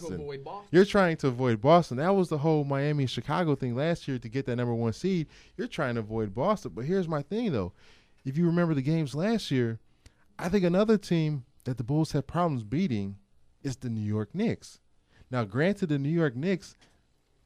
Boston. You're trying to avoid Boston. That was the whole Miami-Chicago thing last year to get that number 1 seed. You're trying to avoid Boston. But here's my thing, though. If you remember the games last year, I think another team that the Bulls had problems beating is the New York Knicks. Now, granted, the New York Knicks,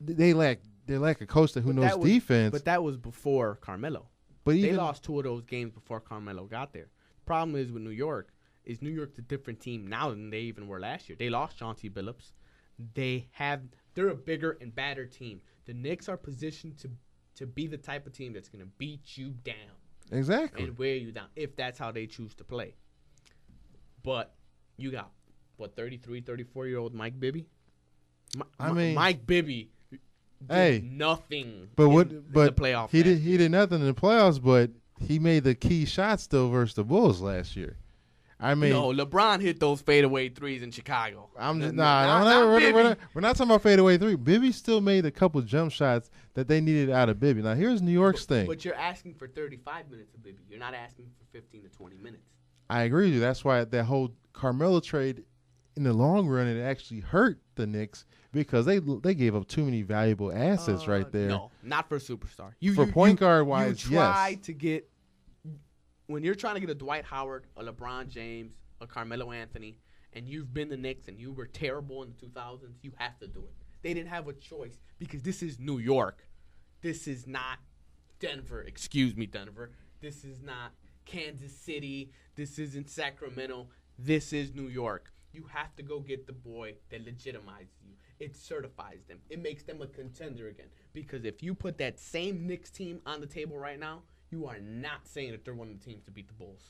they lack a coach who knows defense. But that was before Carmelo. But they lost 2 of those games before Carmelo got there. Problem is with New York's a different team now than they even were last year. They lost Chauncey Billups. They're a bigger and badder team. The Knicks are positioned to be the type of team that's going to beat you down. Exactly. And wear you down if that's how they choose to play. But you got, 33, 34-year-old Mike Bibby? Mike Bibby did nothing in the playoffs. He did nothing in the playoffs, but he made the key shots still versus the Bulls last year. No, LeBron hit those fadeaway threes in Chicago. We're not talking about fadeaway three. Bibby still made a couple jump shots that they needed out of Bibby. Now here's New York's thing. But you're asking for 35 minutes of Bibby. You're not asking for 15 to 20 minutes. I agree with you. That's why that whole Carmelo trade, in the long run, it actually hurt the Knicks because they gave up too many valuable assets right there. No, not for a superstar. For point guard wise, yes. When you're trying to get a Dwight Howard, a LeBron James, a Carmelo Anthony, and you've been the Knicks and you were terrible in the 2000s, you have to do it. They didn't have a choice because this is New York. This is not Denver. Excuse me, Denver. This is not Kansas City. This isn't Sacramento. This is New York. You have to go get the boy that legitimizes you. It certifies them. It makes them a contender again. Because if you put that same Knicks team on the table right now, you are not saying that they're one of the teams to beat the Bulls.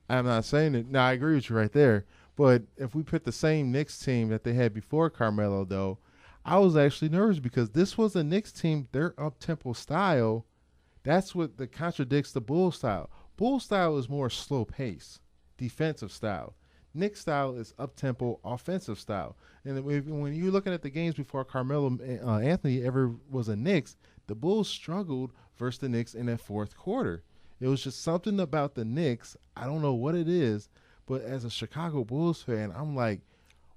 I'm not saying it. No, I agree with you right there. But if we put the same Knicks team that they had before Carmelo, though, I was actually nervous because this was a Knicks team, their up-tempo style. That's what contradicts the Bulls style. Bulls style is more slow pace, defensive style. Knicks style is up-tempo, offensive style. And when you're looking at the games before Carmelo Anthony ever was a Knicks, the Bulls struggled versus the Knicks in that fourth quarter. It was just something about the Knicks. I don't know what it is, but as a Chicago Bulls fan, I'm like,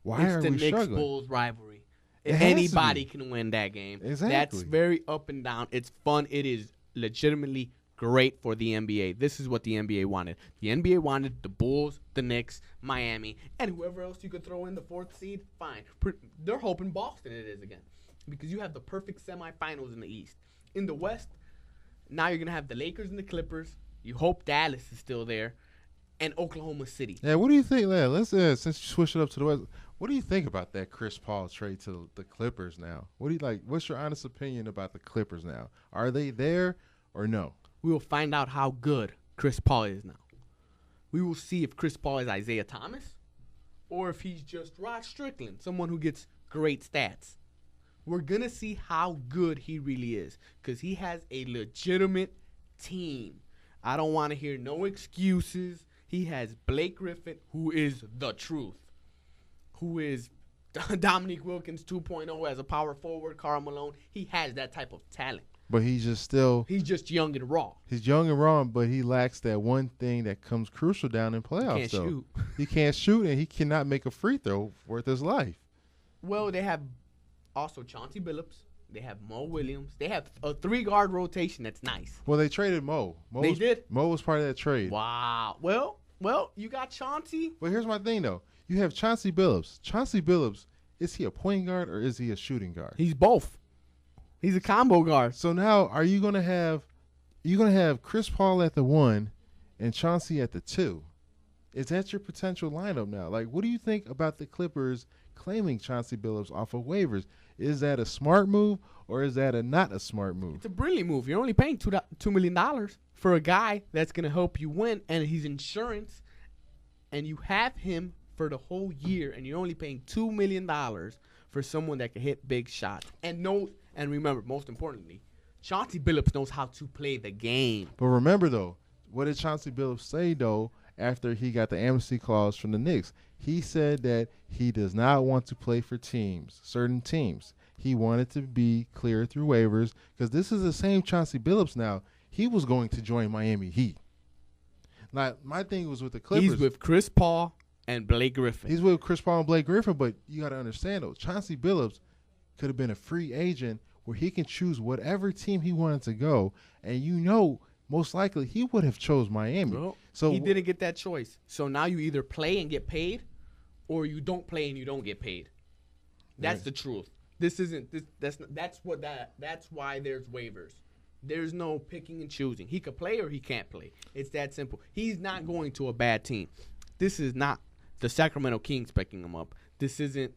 why are we struggling? It's the Knicks-Bulls rivalry. Anybody can win that game. Exactly. That's very up and down. It's fun. It is legitimately great for the NBA. This is what the NBA wanted. The NBA wanted the Bulls, the Knicks, Miami, and whoever else you could throw in the fourth seed, fine. They're hoping Boston it is again because you have the perfect semifinals in the East. In the West, now you're going to have the Lakers and the Clippers. You hope Dallas is still there, and Oklahoma City. Yeah, what do you think? Let's since you switch it up to the West, what do you think about that Chris Paul trade to the Clippers now? What do you like? What's your honest opinion about the Clippers now? Are they there or no? We will find out how good Chris Paul is now. We will see if Chris Paul is Isaiah Thomas or if he's just Rod Strickland, someone who gets great stats. We're going to see how good he really is because he has a legitimate team. I don't want to hear no excuses. He has Blake Griffin, who is the truth, who is Dominique Wilkins 2.0 as a power forward, Karl Malone. He has that type of talent. But he's just young and raw. He's young and raw, but he lacks that one thing that comes crucial down in playoffs. He can't shoot. He can't shoot, and he cannot make a free throw worth his life. Well, they have also Chauncey Billups. They have Mo Williams. They have a 3-guard rotation that's nice. Well, they traded Mo. They did? Mo was part of that trade. Wow. Well, you got Chauncey. But here's my thing, though. You have Chauncey Billups. Chauncey Billups, is he a point guard or is he a shooting guard? He's both. He's a combo guard. So now, are you gonna have Chris Paul at the 1 and Chauncey at the 2? Is that your potential lineup now? Like, what do you think about the Clippers claiming Chauncey Billups off of waivers? Is that a smart move or is that not a smart move? It's a brilliant move. You're only paying $2 million for a guy that's gonna help you win, and he's insurance, and you have him for the whole year, and you're only paying $2 million for someone that can hit big shots and remember, most importantly, Chauncey Billups knows how to play the game. But remember, though, what did Chauncey Billups say, though, after he got the amnesty clause from the Knicks? He said that he does not want to play for certain teams. He wanted to be cleared through waivers because this is the same Chauncey Billups now. He was going to join Miami Heat. Now, my thing was with the Clippers. He's with Chris Paul and Blake Griffin. He's with Chris Paul and Blake Griffin, but you got to understand, though, Chauncey Billups could have been a free agent where he can choose whatever team he wanted to go, and most likely he would have chose Miami. Well, so he didn't get that choice. So now you either play and get paid, or you don't play and you don't get paid. That's the truth. This isn't this. That's why there's waivers. There's no picking and choosing. He could play or he can't play. It's that simple. He's not going to a bad team. This is not the Sacramento Kings picking him up. This isn't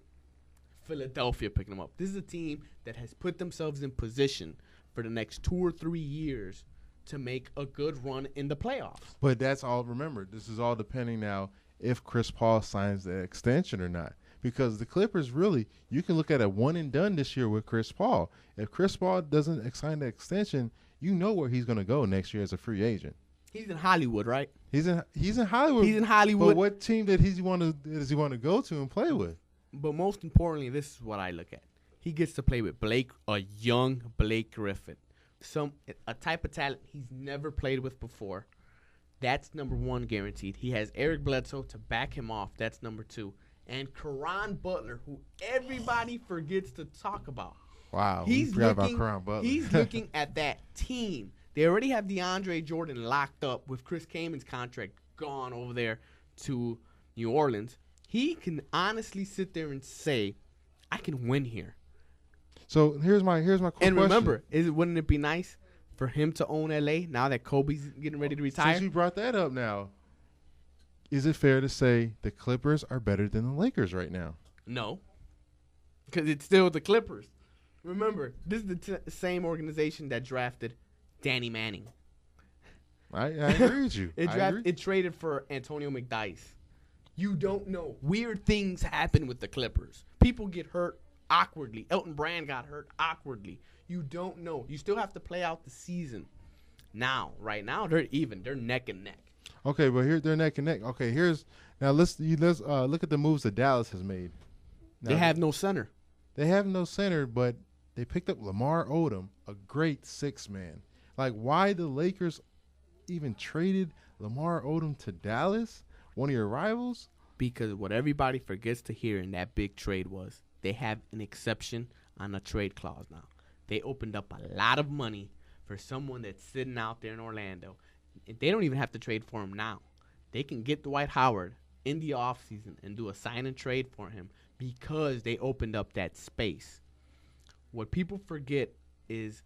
Philadelphia picking him up. This is a team that has put themselves in position for the next 2 or 3 years to make a good run in the playoffs. But that's all. Remember, this is all depending now if Chris Paul signs the extension or not. Because the Clippers really, you can look at a one and done this year with Chris Paul. If Chris Paul doesn't sign the extension, you know where he's going to go next year as a free agent. He's in Hollywood, right? He's in Hollywood. He's in Hollywood. But what team does he want to go to and play with? But most importantly, this is what I look at. He gets to play with a young Blake Griffin, a type of talent he's never played with before. That's number one guaranteed. He has Eric Bledsoe to back him off. That's number 2. And Caron Butler, who everybody forgets to talk about. Wow, he's about Caron Butler. He's looking at that team. They already have DeAndre Jordan locked up with Chris Kamen's contract gone over there to New Orleans. He can honestly sit there and say, I can win here. So here's my quick and remember, question. Wouldn't it be nice for him to own LA now that Kobe's getting ready to retire? Since you brought that up now, is it fair to say the Clippers are better than the Lakers right now? No, because it's still the Clippers. Remember, this is the same organization that drafted Danny Manning. I agree with you. It traded for Antonio McDyess. You don't know. Weird things happen with the Clippers. People get hurt awkwardly. Elton Brand got hurt awkwardly. You don't know. You still have to play out the season. Right now, they're even. They're neck and neck. Okay, but here they're neck and neck. Okay, let's look at the moves that Dallas has made. Now, they have no center. They have no center, but they picked up Lamar Odom, a great 6-man. Like, why the Lakers even traded Lamar Odom to Dallas, one of your rivals? Because what everybody forgets to hear in that big trade was they have an exception on a trade clause now. They opened up a lot of money for someone that's sitting out there in Orlando. They don't even have to trade for him now. They can get Dwight Howard in the offseason and do a sign and trade for him because they opened up that space. What people forget is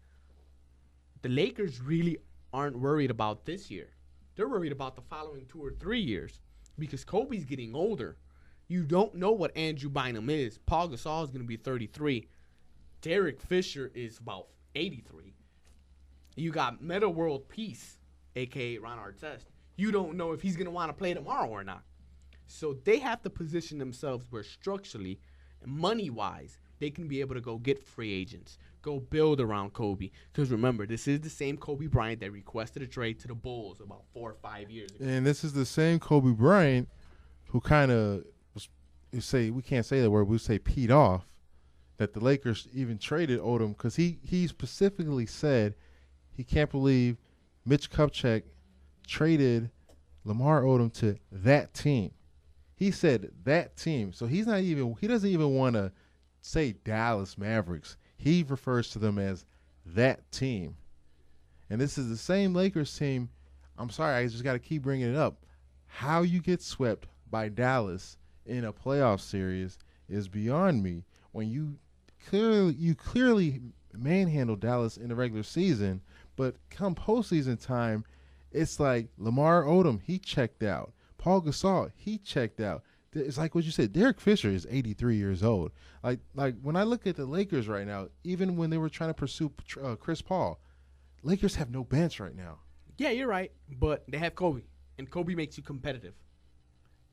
the Lakers really aren't worried about this year. They're worried about the following 2 or 3 years because Kobe's getting older. You don't know what Andrew Bynum is. Paul Gasol is going to be 33. Derek Fisher is about 83. You got Meta World Peace, a.k.a. Ron Artest. You don't know if he's going to want to play tomorrow or not. So they have to position themselves where structurally, money-wise, they can be able to go get free agents, go build around Kobe. Because remember, this is the same Kobe Bryant that requested a trade to the Bulls about 4 or 5 years ago. And this is the same Kobe Bryant who kind of we can't say that word, we say peed off that the Lakers even traded Odom because he specifically said he can't believe Mitch Kupchak traded Lamar Odom to that team. He said that team. So he doesn't even want to say Dallas Mavericks. He refers to them as that team. And this is the same Lakers team. I'm sorry, I just got to keep bringing it up. How you get swept by Dallas in a playoff series is beyond me. When you clearly manhandle Dallas in the regular season, but come postseason time, it's like Lamar Odom, he checked out. Paul Gasol, he checked out. It's like what you said. Derek Fisher is 83 years old. Like when I look at the Lakers right now, even when they were trying to pursue Chris Paul, Lakers have no bench right now. Yeah, you're right, but they have Kobe, and Kobe makes you competitive.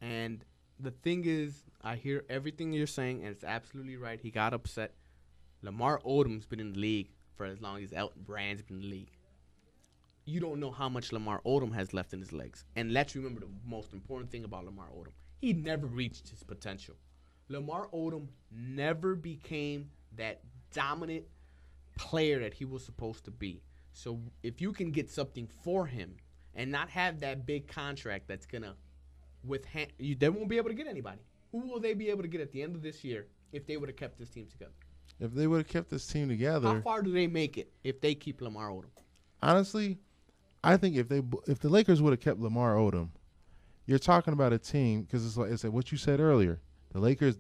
And the thing is, I hear everything you're saying, and it's absolutely right. He got upset. Lamar Odom's been in the league for as long as Elton Brand's been in the league. You don't know how much Lamar Odom has left in his legs. And let's remember the most important thing about Lamar Odom. He never reached his potential. Lamar Odom never became that dominant player that he was supposed to be. So if you can get something for him and not have that big contract that's going to they won't be able to get anybody. Who will they be able to get at the end of this year if they would have kept this team together? If they would have kept this team together, How far do they make it if they keep Lamar Odom? honestly, I think if the Lakers would have kept Lamar Odom, you're talking about a team because it's like what you said earlier. The Lakers,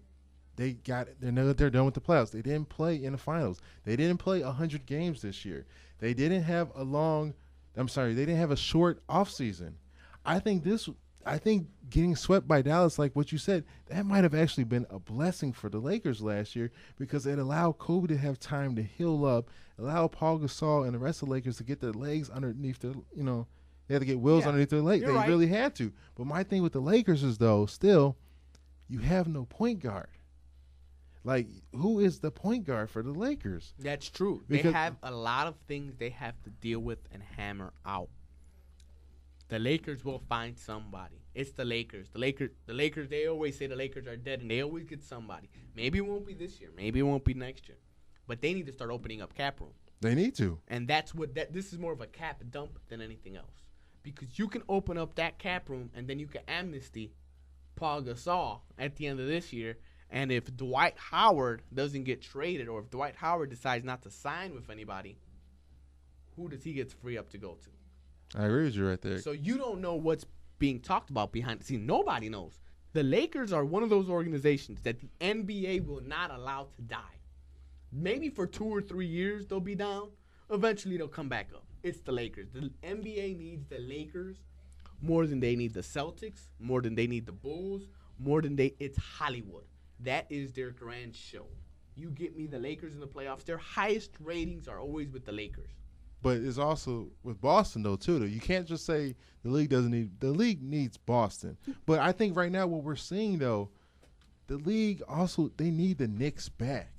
they're done with the playoffs. They didn't play in the finals. They didn't play 100 games this year. They didn't have they didn't have a short offseason. I think getting swept by Dallas, like what you said, that might have actually been a blessing for the Lakers last year because it allowed Kobe to have time to heal up, allow Paul Gasol and the rest of the Lakers to get their legs underneath their, they had to get wheels underneath their legs. They really had to. But my thing with the Lakers is, though, still, you have no point guard. Like, who is the point guard for the Lakers? That's true. They have a lot of things they have to deal with and hammer out. The Lakers will find somebody. It's the Lakers. The Lakers, they always say the Lakers are dead, and they always get somebody. Maybe it won't be this year. Maybe it won't be next year. But they need to start opening up cap room. They need to. And this is more of a cap dump than anything else. Because you can open up that cap room, and then you can amnesty Paul Gasol at the end of this year. And if Dwight Howard doesn't get traded, or if Dwight Howard decides not to sign with anybody, who does he get free up to go to? I agree with you right there. So you don't know what's being talked about behind the scenes. Nobody knows. The Lakers are one of those organizations that the NBA will not allow to die. Maybe for 2 or 3 years they'll be down. Eventually they'll come back up. It's the Lakers. The NBA needs the Lakers more than they need the Celtics, more than they need the Bulls, it's Hollywood. That is their grand show. You get me the Lakers in the playoffs. Their highest ratings are always with the Lakers. But it's also with Boston, though, too. You can't just say the league needs Boston. But I think right now what we're seeing, though, the league also, they need the Knicks back.